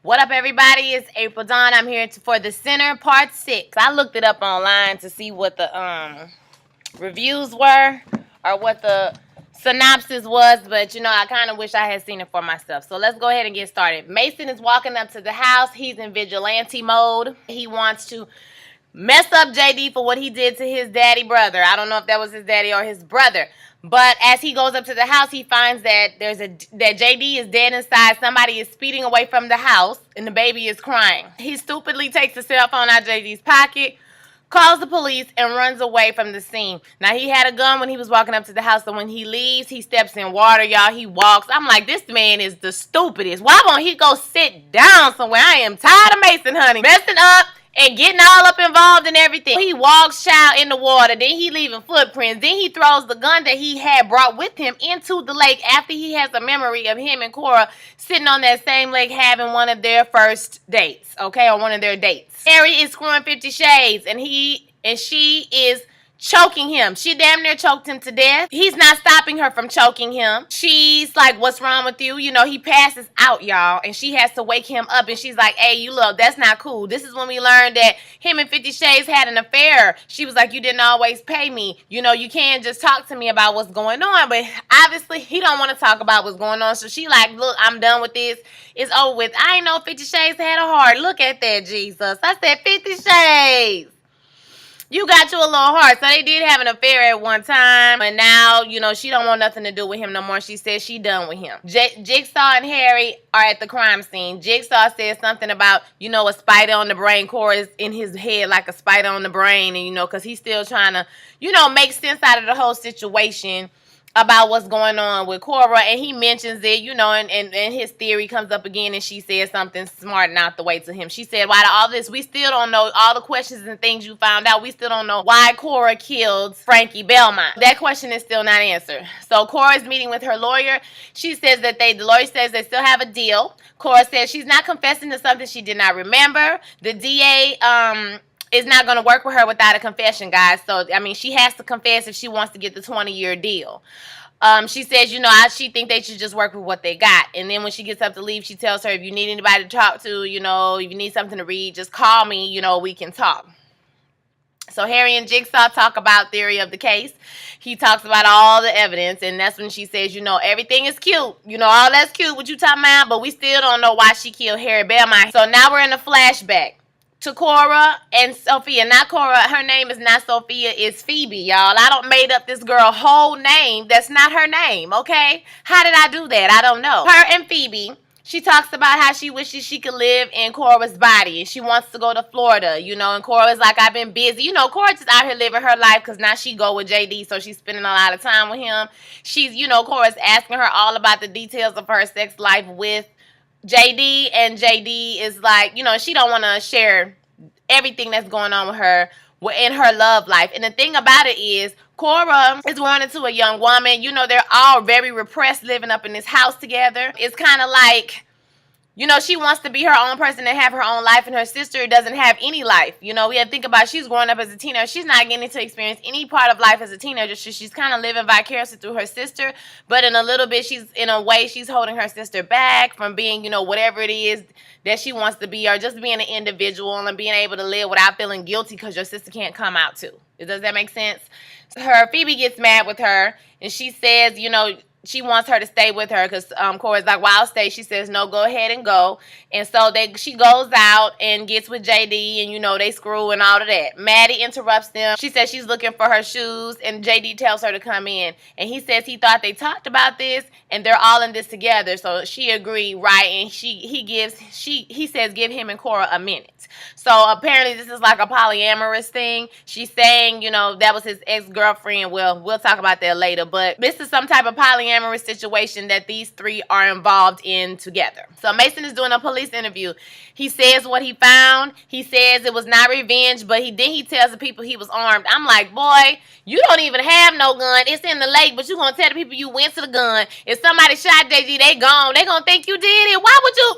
What up, everybody? It's April Dawn. I'm here for The Sinner Part 6. I looked it up online to see what the reviews were or what the synopsis was, but I kind of wish I had seen it for myself. So let's go ahead and get started. Mason is walking up to the house. He's in vigilante mode. He wants to mess up JD for what he did to his daddy brother. I don't know if that was his daddy or his brother. But as he goes up to the house, he finds that that JD is dead inside. Somebody is speeding away from the house, and the baby is crying. He stupidly takes the cell phone out of JD's pocket, calls the police, and runs away from the scene. Now, he had a gun when he was walking up to the house, so when he leaves, he steps in water, y'all. He walks. I'm like, this man is the stupidest. Why won't he go sit down somewhere? I am tired of Mason, honey, messing up and getting all up involved in everything. He walks, child, in the water. Then he leaving footprints. Then he throws the gun that he had brought with him into the lake after he has a memory of him and Cora sitting on that same lake having one of their first dates, okay, or one of their dates. Harry is screwing 50 Shades, and she is choking him. She damn near choked him to death. He's not stopping her from choking him. She's like, what's wrong with you? He passes out, y'all, and she has to wake him up, and she's like, hey, you look, that's not cool. This is when we learned that him and 50 Shades had an affair. She was like, you didn't always pay me. You can't just talk to me about what's going on, but obviously he don't want to talk about what's going on, so she like, look, I'm done with this. It's over with. I ain't know 50 Shades had a heart. Look at that, Jesus. I said 50 Shades. You got you a little heart. So they did have an affair at one time. And now, she don't want nothing to do with him no more. She says she done with him. Jigsaw and Harry are at the crime scene. Jigsaw says something about, a spider on the brain. Cora is in his head like a spider on the brain. And, because he's still trying to, make sense out of the whole situation about what's going on with Cora, and he mentions it, and his theory comes up again, and she says something smart and out the way to him. She said, why all this, we still don't know all the questions and things you found out. We still don't know why Cora killed Frankie Belmont. That question is still not answered. So Cora's meeting with her lawyer. She says that the lawyer says they still have a deal. Cora says she's not confessing to something she did not remember. The DA, is not going to work with her without a confession, guys. So, she has to confess if she wants to get the 20-year deal. She says, she think they should just work with what they got. And then when she gets up to leave, she tells her, if you need anybody to talk to, if you need something to read, just call me, we can talk. So Harry and Jigsaw talk about theory of the case. He talks about all the evidence, and that's when she says, everything is cute. All that's cute, what you talking about, but we still don't know why she killed Harry Belmont. So now we're in a flashback to Cora and Sophia. Not Cora, her name is not Sophia, it's Phoebe, y'all. I don't made up this girl whole name. That's not her name, okay? How did I do that? I don't know. Her and Phoebe, she talks about how she wishes she could live in Cora's body, and she wants to go to Florida, and Cora's like, I've been busy. Cora just out here living her life because now she go with JD, so she's spending a lot of time with him. She's, Cora's asking her all about the details of her sex life with JD, and JD is like, she don't want to share everything that's going on with her in her love life. And the thing about it is, Cora is growing into a young woman. They're all very repressed living up in this house together. It's kind of like, she wants to be her own person and have her own life, and her sister doesn't have any life. We have to think about, she's growing up as a teenager. She's not getting to experience any part of life as a teenager. She's kind of living vicariously through her sister, but in a little bit, she's holding her sister back from being, whatever it is that she wants to be, or just being an individual and being able to live without feeling guilty because your sister can't come out too. Does that make sense? Phoebe gets mad with her, and she says, she wants her to stay with her because Cora's like, well, I'll stay. She says, no, go ahead and go. And so she goes out and gets with JD, and, they screw and all of that. Maddie interrupts them. She says she's looking for her shoes, and JD tells her to come in. And he says he thought they talked about this, and they're all in this together. So she agreed, right? And he says give him and Cora a minute. So apparently this is like a polyamorous thing. She's saying, that was his ex-girlfriend. Well, we'll talk about that later. But this is some type of polyamorous situation that these three are involved in together. So Mason is doing a police interview. He says what he found. He says it was not revenge, but he tells the people he was armed. I'm like, boy, you don't even have no gun. It's in the lake, but you going to tell the people you went to the gun. If somebody shot JD, they gone. They going to think you did it. Why would you?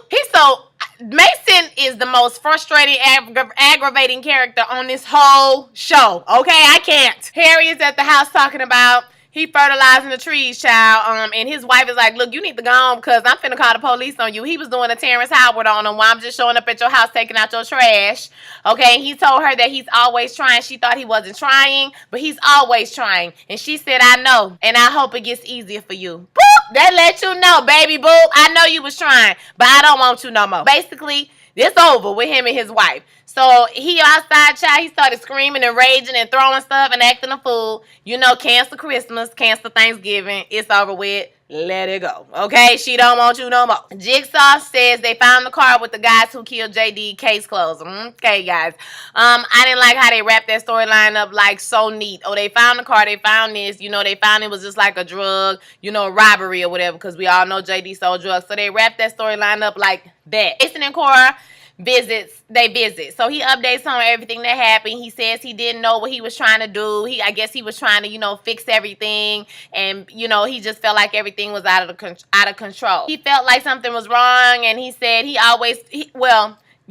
Mason is the most frustrating, aggravating character on this whole show. Okay, I can't. Harry is at the house talking about He fertilizing the trees, child. And his wife is like, look, you need to go home because I'm finna call the police on you. He was doing a Terrence Howard on him while I'm just showing up at your house taking out your trash. Okay, and he told her that he's always trying. She thought he wasn't trying, but he's always trying. And she said, I know, and I hope it gets easier for you. Boop! That let you know, baby boop. I know you was trying, but I don't want you no more. Basically, it's over with him and his wife. So he outside, child. He started screaming and raging and throwing stuff and acting a fool. You know, cancel Christmas, cancel Thanksgiving. It's over with. Let it go. Okay? She don't want you no more. Jigsaw says they found the car with the guys who killed JD. Case closed. Okay, guys. I didn't like how they wrapped that storyline up like so neat. Oh, they found the car. They found this. You know, they found it was just like a drug, you know, robbery or whatever, because we all know JD sold drugs. So they wrapped that storyline up like that. Jason and Cora they visit. So he updates on everything that happened. He says he didn't know what he was trying to do. I guess he was trying to, you know, fix everything, and you know, he just felt like everything was out of control. He felt like something was wrong, and he said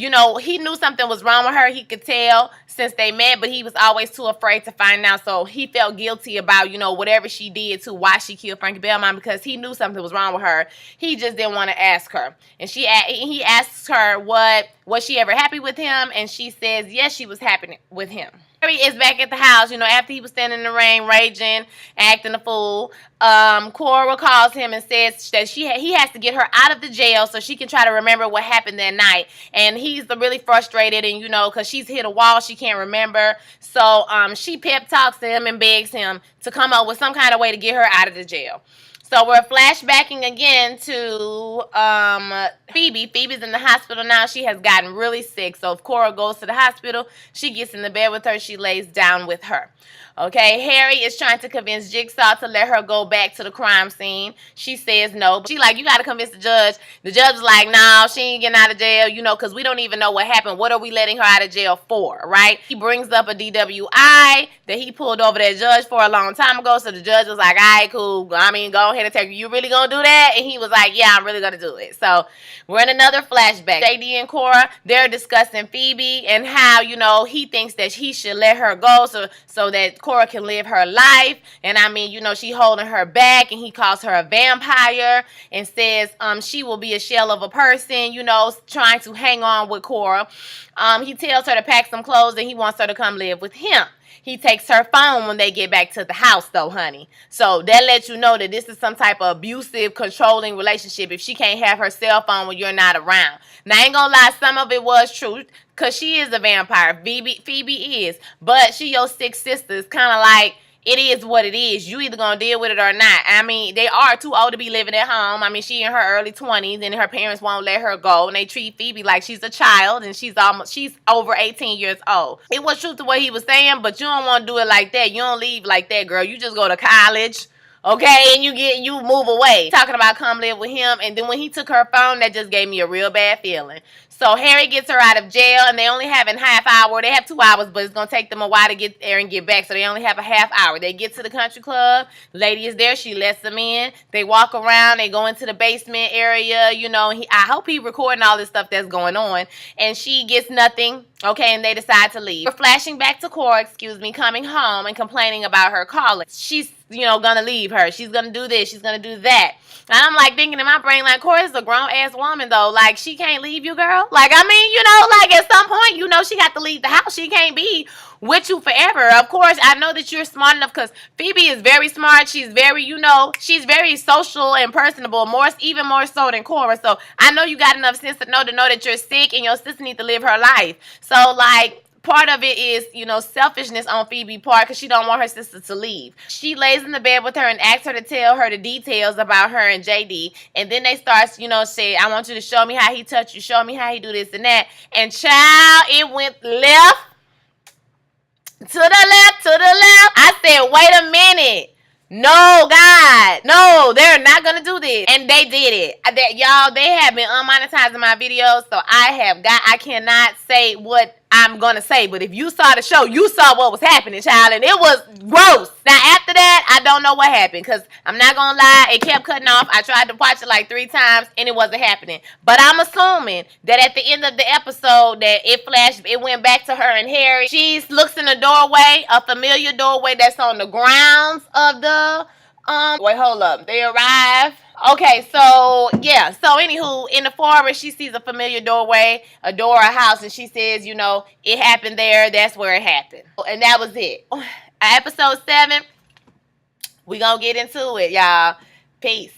you know, he knew something was wrong with her. He could tell since they met, but he was always too afraid to find out. So he felt guilty about, you know, whatever she did to why she killed Frankie Belmont, because he knew something was wrong with her. He just didn't want to ask her. And he asks her was she ever happy with him, and she says yes, she was happy with him. Harry is back at the house, you know, after he was standing in the rain, raging, acting a fool. Cora calls him and says that he has to get her out of the jail so she can try to remember what happened that night. And he's really frustrated, and you know, because she's hit a wall, she can't remember. So she pep talks to him and begs him to come up with some kind of way to get her out of the jail. So we're flashbacking again to Phoebe. Phoebe's in the hospital now. She has gotten really sick. So if Cora goes to the hospital, she gets in the bed with her. She lays down with her. Okay, Harry is trying to convince Jigsaw to let her go back to the crime scene. She says no. But she like, you got to convince the judge. The judge is like, no, she ain't getting out of jail, you know, because we don't even know what happened. What are we letting her out of jail for, right? He brings up a DWI that he pulled over that judge for a long time ago. So the judge was like, all right, cool. I mean, go ahead and take her. You really going to do that? And he was like, yeah, I'm really going to do it. So we're in another flashback. JD and Cora, they're discussing Phoebe and how, you know, he thinks that he should let her go so that Cora can live her life. And I mean, you know, she holding her back, and he calls her a vampire and says she will be a shell of a person, you know, trying to hang on with Cora. He tells her to pack some clothes and he wants her to come live with him. He takes her phone when they get back to the house, though, honey. So that lets you know that this is some type of abusive, controlling relationship if she can't have her cell phone when you're not around. Now, I ain't gonna lie, some of it was true, because she is a vampire. Phoebe is. But she your sick sister. It's kind of like, it is what it is. You either gonna deal with it or not. I mean, they are too old to be living at home. I mean, she in her early 20s, and her parents won't let her go, and they treat Phoebe like she's a child, and she's over 18 years old. It was true to what he was saying, but you don't want to do it like that. You don't leave like that, girl. You just go to college. Okay, and you move away. Talking about come live with him, and then when he took her phone, that just gave me a real bad feeling. So Harry gets her out of jail, and they only have a half hour. They have 2 hours, but it's going to take them a while to get there and get back, so they only have a half hour. They get to the country club. The lady is there. She lets them in. They walk around. They go into the basement area. You know, I hope he recording all this stuff that's going on, and she gets nothing. Okay, and they decide to leave. We're flashing back to Cora, coming home and complaining about her calling. She's, you know, gonna leave her. She's gonna do this. She's gonna do that. And I'm like thinking in my brain, like, Cora's a grown-ass woman, though. Like, she can't leave you, girl. Like, I mean, you know, like, at some point, you know, she got to leave the house. She can't be with you forever. Of course, I know that you're smart enough, because Phoebe is very smart. She's very, you know, she's very social and personable, even more so than Cora. So I know you got enough sense to know that you're sick and your sister needs to live her life. So, like, part of it is, you know, selfishness on Phoebe's part, because she don't want her sister to leave. She lays in the bed with her and asks her to tell her the details about her and JD. And then they start, you know, say, I want you to show me how he touched you. Show me how he do this and that. And child, it went left. To the left. I said, wait a minute. No, God. No, they're not going to do this. And they did it. Y'all, they have been unmonetizing my videos, so I cannot say what I'm gonna say, but if you saw the show, you saw what was happening, child, and it was gross. Now after that, I don't know what happened, because I'm not gonna lie, it kept cutting off. I tried to watch it like 3 times and it wasn't happening. But I'm assuming that at the end of the episode that it went back to her and Harry. She looks in the doorway, a familiar doorway that's on the grounds of the wait, hold up. They arrive. Okay, so yeah. So anywho, in the forest, she sees a familiar doorway, a door, a house, and she says, you know, it happened there. That's where it happened. And that was it. Episode 7. We gonna get into it, y'all. Peace.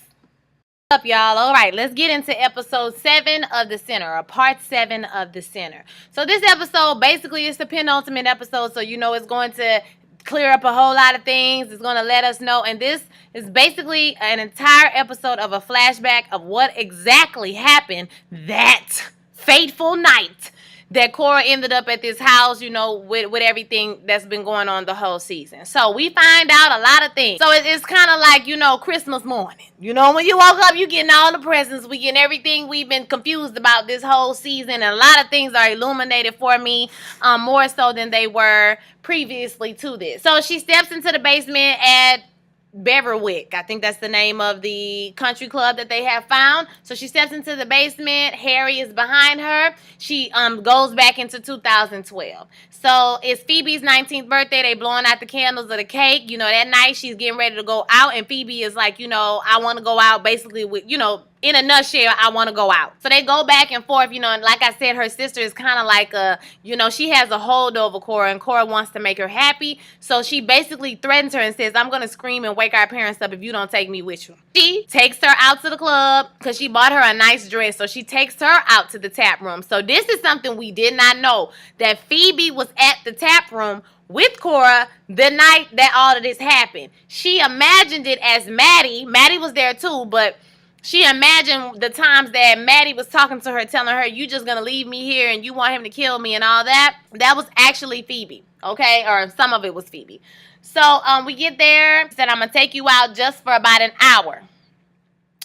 Up, y'all. All right, let's get into episode 7 of The Sinner, or part 7 of The Sinner. So this episode basically is the penultimate episode, so you know it's going to clear up a whole lot of things. It's going to let us know, and this is basically an entire episode of a flashback of what exactly happened that fateful night that Cora ended up at this house, you know, with everything that's been going on the whole season. So we find out a lot of things. So it's kind of like, you know, Christmas morning. You know, when you woke up, you getting all the presents. We getting everything we've been confused about this whole season. And a lot of things are illuminated for me, more so than they were previously to this. So she steps into the basement at Beverwick. I think that's the name of the country club that they have found. So she steps into the basement. Harry is behind her. She goes back into 2012. So it's Phoebe's 19th birthday. They blowing out the candles of the cake. You know, that night she's getting ready to go out, and Phoebe is like, you know, I want to go out, basically with, you know, in a nutshell, I want to go out. So they go back and forth, you know, and like I said, her sister is kind of like you know, she has a hold over Cora, and Cora wants to make her happy. So she basically threatens her and says, I'm going to scream and wake our parents up if you don't take me with you. She takes her out to the club because she bought her a nice dress. So she takes her out to the tap room. So this is something we did not know, that Phoebe was at the tap room with Cora the night that all of this happened. She imagined it as Maddie. Maddie was there too, but she imagined the times that Maddie was talking to her, telling her, you just gonna leave me here and you want him to kill me and all that. That was actually Phoebe, okay? Or some of it was Phoebe. So we get there, said, I'm gonna take you out just for about an hour,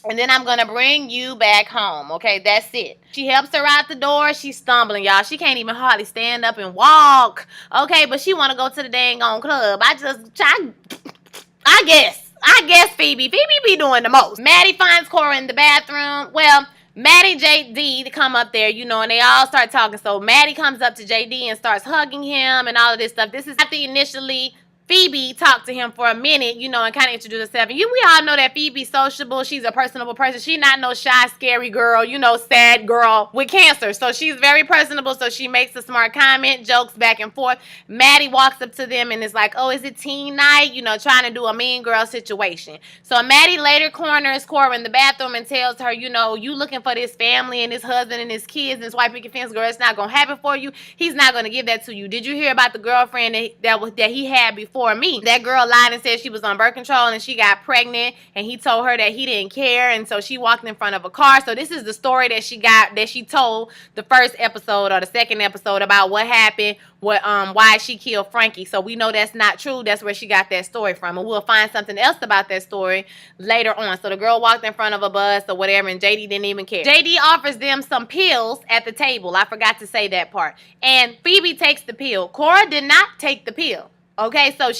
and then I'm gonna bring you back home, okay? That's it. She helps her out the door. She's stumbling, y'all. She can't even hardly stand up and walk, okay? But she wanna go to the dang on club. I guess Phoebe be doing the most. Maddie finds Cora in the bathroom. Well, Maddie, JD come up there, you know, and they all start talking. So Maddie comes up to JD and starts hugging him and all of this stuff. This is after initially Phoebe talked to him for a minute, you know, and kind of introduced herself. And we all know that Phoebe's sociable. She's a personable person. She's not no shy, scary girl, you know, sad girl with cancer. So she's very personable. So she makes a smart comment, jokes back and forth. Maddie walks up to them and is like, oh, is it teen night? You know, trying to do a mean girl situation. So Maddie later corners Cora in the bathroom and tells her, you know, you looking for this family and this husband and his kids and this white picket fence girl. It's not going to happen for you. He's not going to give that to you. Did you hear about the girlfriend that he had before me? That girl lied and said she was on birth control and she got pregnant, and he told her that he didn't care, and so she walked in front of a car. So this is the story that she told the first episode or the second episode about what happened, why she killed Frankie. So we know that's not true. That's where she got that story from, and we'll find something else about that story later on. So the girl walked in front of a bus or whatever, and JD didn't even care. JD offers them some pills at the table. I forgot to say that part. And Phoebe takes the pill. Cora did not take the pill. Okay, so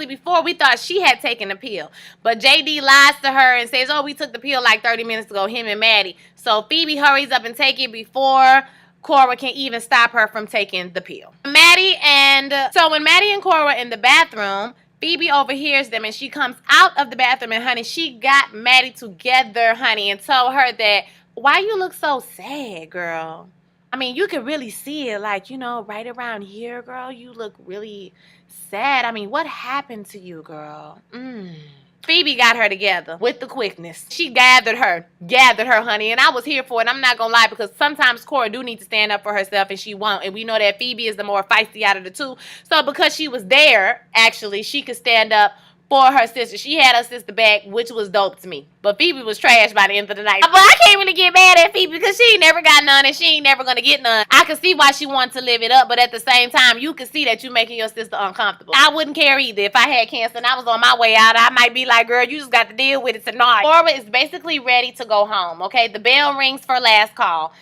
before we thought she had taken the pill, but JD lies to her and says, oh, we took the pill like 30 minutes ago, him and Maddie. So Phoebe hurries up and take it before Cora can even stop her from taking the pill. When Maddie and Cora were in the bathroom, Phoebe overhears them and she comes out of the bathroom, and honey, she got Maddie together, honey, and told her that, why you look so sad, girl? I mean, you could really see it, like, you know, right around here, girl. You look really sad. I mean, what happened to you, girl? Phoebe got her together with the quickness. She gathered her, honey, and I was here for it. I'm not gonna lie, because sometimes Cora do need to stand up for herself, and she won't. And we know that Phoebe is the more feisty out of the two. So because she was there, actually, she could stand up for her sister. She had her sister back, which was dope to me. But Phoebe was trash by the end of the night. But I can't really get mad at Phoebe because she ain't never got none and she ain't never gonna get none. I can see why she wanted to live it up, but at the same time, you can see that you making your sister uncomfortable. I wouldn't care either. If I had cancer and I was on my way out, I might be like, girl, you just got to deal with it tonight. Cora is basically ready to go home, okay? The bell rings for last call.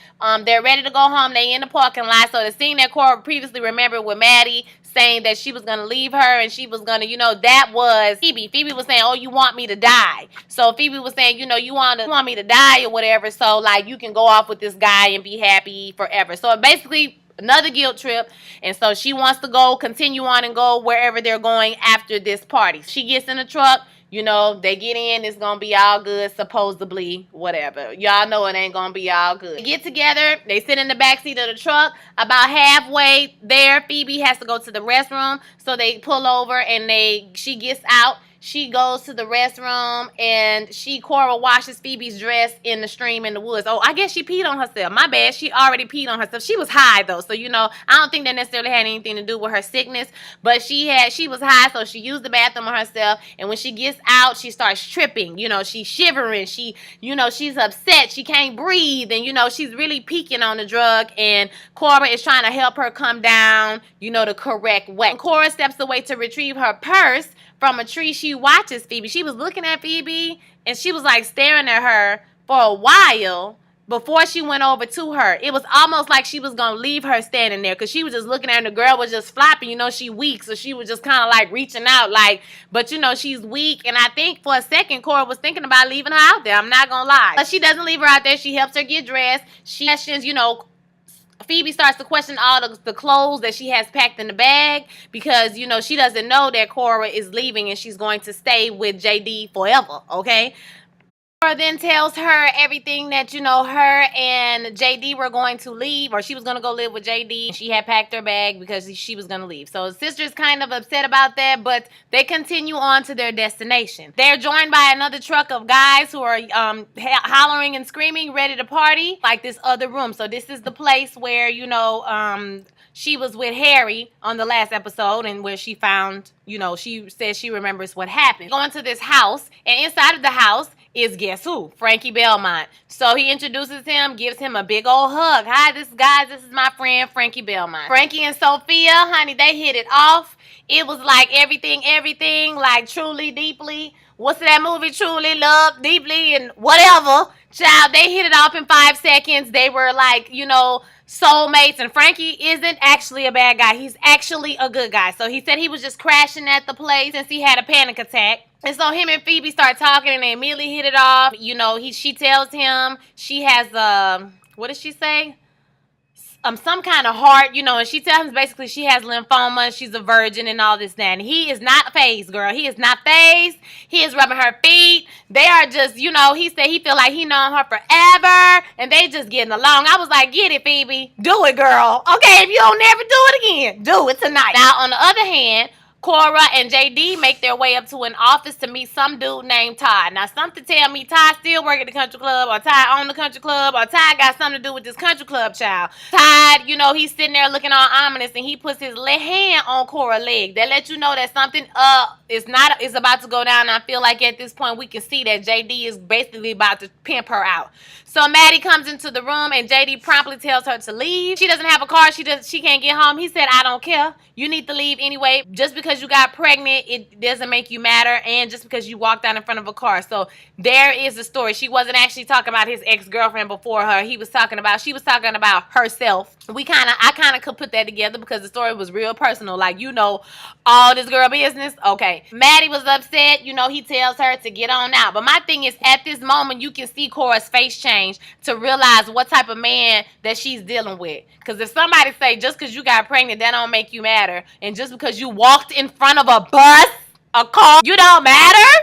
They're ready to go home. They in the parking lot. So the scene that Cora previously remembered with Maddie saying that she was going to leave her and she was going to, that was Phoebe. Phoebe was saying, oh, you want me to die. So Phoebe was saying, you want me to die or whatever. So, like, you can go off with this guy and be happy forever. So, basically, another guilt trip. And so she wants to continue on and go wherever they're going after this party. She gets in the truck. They get in, it's gonna be all good, supposedly, whatever. Y'all know it ain't gonna be all good. They get together, they sit in the backseat of the truck. About halfway there, Phoebe has to go to the restroom, so they pull over and she gets out. She goes to the restroom and Cora washes Phoebe's dress in the stream in the woods. Oh, I guess she peed on herself. My bad. She already peed on herself. She was high though. So, I don't think that necessarily had anything to do with her sickness. But she was high, so she used the bathroom on herself. And when she gets out, she starts tripping. She's shivering. She's upset. She can't breathe. And, she's really peaking on the drug. And Cora is trying to help her come down, the correct way. When Cora steps away to retrieve her purse from a tree, she watches Phoebe. She was looking at Phoebe and she was like staring at her for a while before she went over to her. It was almost like she was going to leave her standing there because she was just looking at her and the girl was just flopping. She weak, so she was just kind of like reaching out but she's weak. And I think for a second, Cora was thinking about leaving her out there. I'm not going to lie. But she doesn't leave her out there. She helps her get dressed. She questions, Phoebe starts to question all the clothes that she has packed in the bag because, she doesn't know that Cora is leaving and she's going to stay with JD forever, okay? Cora then tells her everything that, her and JD were going to leave, or she was going to go live with JD. She had packed her bag because she was going to leave. So sister's kind of upset about that, but they continue on to their destination. They're joined by another truck of guys who are hollering and screaming, ready to party, like this other room. So this is the place where, she was with Harry on the last episode and where she found, she says she remembers what happened. Going to this house, and inside of the house is guess who? Frankie Belmont. So he introduces him, gives him a big old hug. Hi, this is my friend Frankie Belmont. Frankie and Sophia, honey, they hit it off. It was like everything, like Truly, Deeply. What's that movie? Truly, Love, Deeply, and whatever. Child, they hit it off in 5 seconds. They were like, soulmates. And Frankie isn't actually a bad guy. He's actually a good guy. So he said he was just crashing at the place since he had a panic attack. And so him and Phoebe start talking and they immediately hit it off. She tells him she has what did she say? Some kind of heart, and she tells him basically she has lymphoma, she's a virgin and all this, that. And he is not phased, girl. He is not phased. He is rubbing her feet. They are just, he said he feel like he known her forever and they just getting along. I was like, get it, Phoebe. Do it, girl. Okay, if you don't never do it again, do it tonight. Now, on the other hand, Cora and JD make their way up to an office to meet some dude named Todd. Now, something tell me Todd still work at the country club, or Todd own the country club, or Todd got something to do with this country club child. Todd, he's sitting there looking all ominous, and he puts his left hand on Cora's leg. That lets you know that something is about to go down. And I feel like at this point we can see that JD is basically about to pimp her out. So Maddie comes into the room and JD promptly tells her to leave. She doesn't have a car. She can't get home. He said, I don't care. You need to leave anyway. Just because you got pregnant, it doesn't make you matter. And just because you walked out in front of a car. So there is the story. She wasn't actually talking about his ex-girlfriend before her. She was talking about herself. I kind of could put that together because the story was real personal. Like, all this girl business. Okay. Maddie was upset. He tells her to get on out. But my thing is, at this moment, you can see Cora's face change to realize what type of man that she's dealing with. Because if somebody say, just because you got pregnant, that don't make you matter. And just because you walked in front of a bus, a car, you don't matter?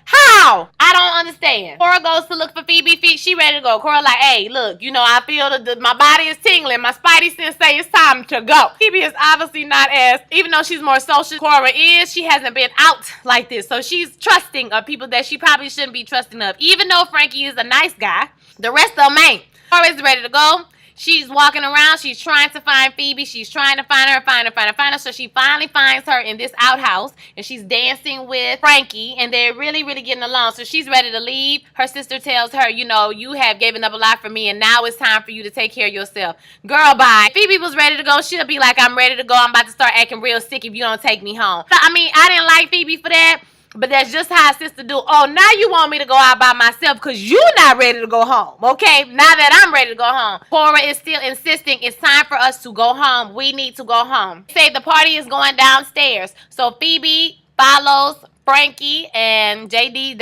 How? I don't understand. Cora goes to look for Phoebe. She ready to go. Cora like, hey, look, I feel my body is tingling. My spidey sense say it's time to go. Phoebe is obviously not even though she's more social, Cora is, she hasn't been out like this. So she's trusting of people that she probably shouldn't be trusting of. Even though Frankie is a nice guy, the rest of them ain't. Cora is ready to go. She's walking around. She's trying to find Phoebe. She's trying to find her, find her. So she finally finds her in this outhouse, and she's dancing with Frankie, and they're really, really getting along. So she's ready to leave. Her sister tells her, you know, you have given up a lot for me, and now it's time for you to take care of yourself. Girl, bye. If Phoebe was ready to go, she'll be like, I'm ready to go. I'm about to start acting real sick if you don't take me home. So, I mean, I didn't like Phoebe for that. But that's just how a sister do. Oh, now you want me to go out by myself because you're not ready to go home, okay? Now that I'm ready to go home. Cora is still insisting it's time for us to go home. We need to go home. Say the party is going downstairs. So Phoebe follows Frankie and JD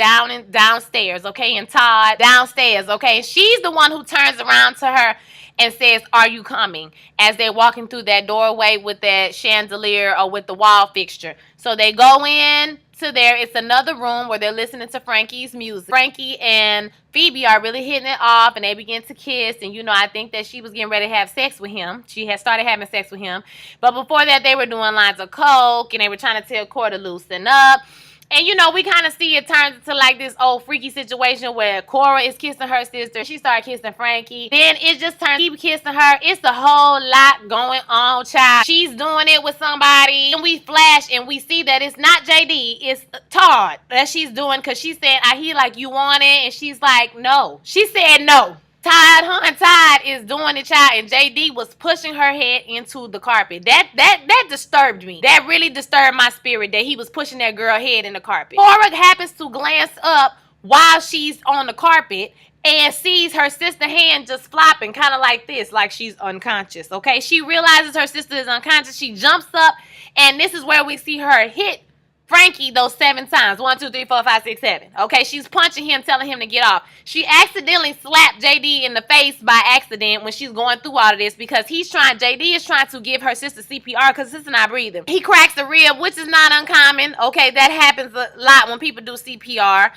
downstairs, okay? And Todd downstairs, okay? She's the one who turns around to her and says, are you coming? As they're walking through that doorway with that chandelier or with the wall fixture. So they go in to there. It's another room where they're listening to Frankie's music. Frankie and Phoebe are really hitting it off, and they begin to kiss. And, you know, I think that she was getting ready to have sex with him. She had started having sex with him. But before that, they were doing lines of coke, and they were trying to tell Cora to loosen up. And, you know, we kind of see it turns into like this old freaky situation where Cora is kissing her sister. She started kissing Frankie. Then it just turns keep kissing her. It's a whole lot going on, child. She's doing it with somebody. And we flash and we see that it's not JD. It's Todd that she's doing because she said, I hear like you want it. And she's like, no. She said no. Todd is doing it, child, and JD was pushing her head into the carpet. That disturbed me. That really disturbed my spirit that he was pushing that girl head in the carpet. Cora happens to glance up while she's on the carpet and sees her sister's hand just flopping, kind of like this, like she's unconscious, okay? She realizes her sister is unconscious. She jumps up, and this is where we see her hit Frankie those 7 times. 1, 2, 3, 4, 5, 6, 7. Okay, she's punching him, telling him to get off. She accidentally slapped JD in the face by accident when she's going through all of this because JD is trying to give her sister CPR because sister not breathing. He cracks the rib, which is not uncommon. Okay, that happens a lot when people do CPR.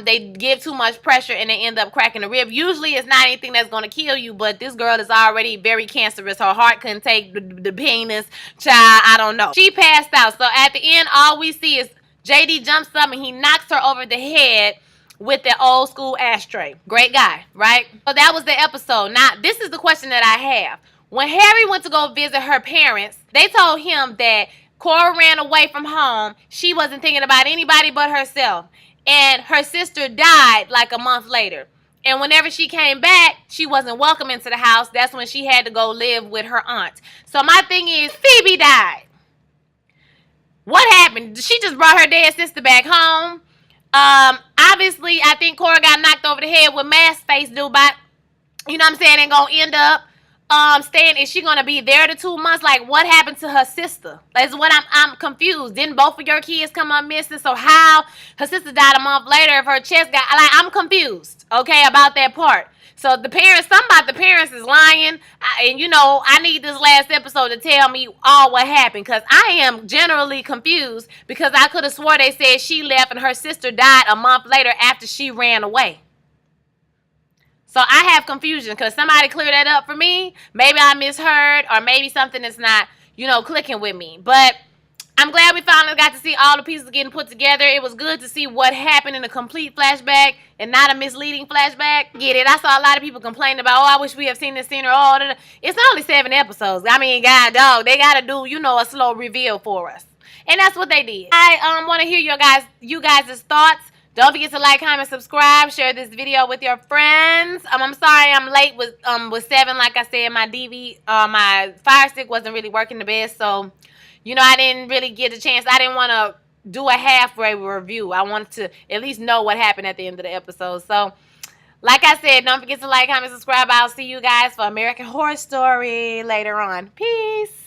They give too much pressure and they end up cracking the rib. Usually it's not anything that's going to kill you, but this girl is already very cancerous. Her heart couldn't take the penis. Child, I don't know. She passed out. So at the end, all we see is JD jumps up and he knocks her over the head with the old school ashtray. Great guy, right? So that was the episode. Now, this is the question that I have. When Harry went to go visit her parents, they told him that Cora ran away from home. She wasn't thinking about anybody but herself. And her sister died like a month later. And whenever she came back, she wasn't welcome into the house. That's when she had to go live with her aunt. So my thing is, Phoebe died. What happened? She just brought her dead sister back home. Obviously, I think Cora got knocked over the head with mask face do, but you know what I'm saying? And gonna end up staying. Is she gonna be there the 2 months? Like, what happened to her sister? That's what I'm confused. Didn't both of your kids come up missing? So how her sister died a month later if her chest got like? I'm confused. Okay, about that part. So the parents, something about the parents is lying. And, you know, I need this last episode to tell me all what happened. Because I am generally confused. Because I could have swore they said she left and her sister died a month later after she ran away. So I have confusion. Because somebody clear that up for me. Maybe I misheard. Or maybe something is not, you know, clicking with me. But I'm glad we finally got to see all the pieces getting put together. It was good to see what happened in a complete flashback and not a misleading flashback. Get it? I saw a lot of people complaining about, oh, I wish we have seen this scene or all that. It's only 7 episodes. I mean, God, dog, they got to do, you know, a slow reveal for us. And that's what they did. I want to hear you guys' thoughts. Don't forget to like, comment, subscribe, share this video with your friends. I'm sorry I'm late with 7. Like I said, my Fire Stick wasn't really working the best, so you know, I didn't really get a chance. I didn't want to do a halfway review. I wanted to at least know what happened at the end of the episode. So, like I said, don't forget to like, comment, subscribe. I'll see you guys for American Horror Story later on. Peace.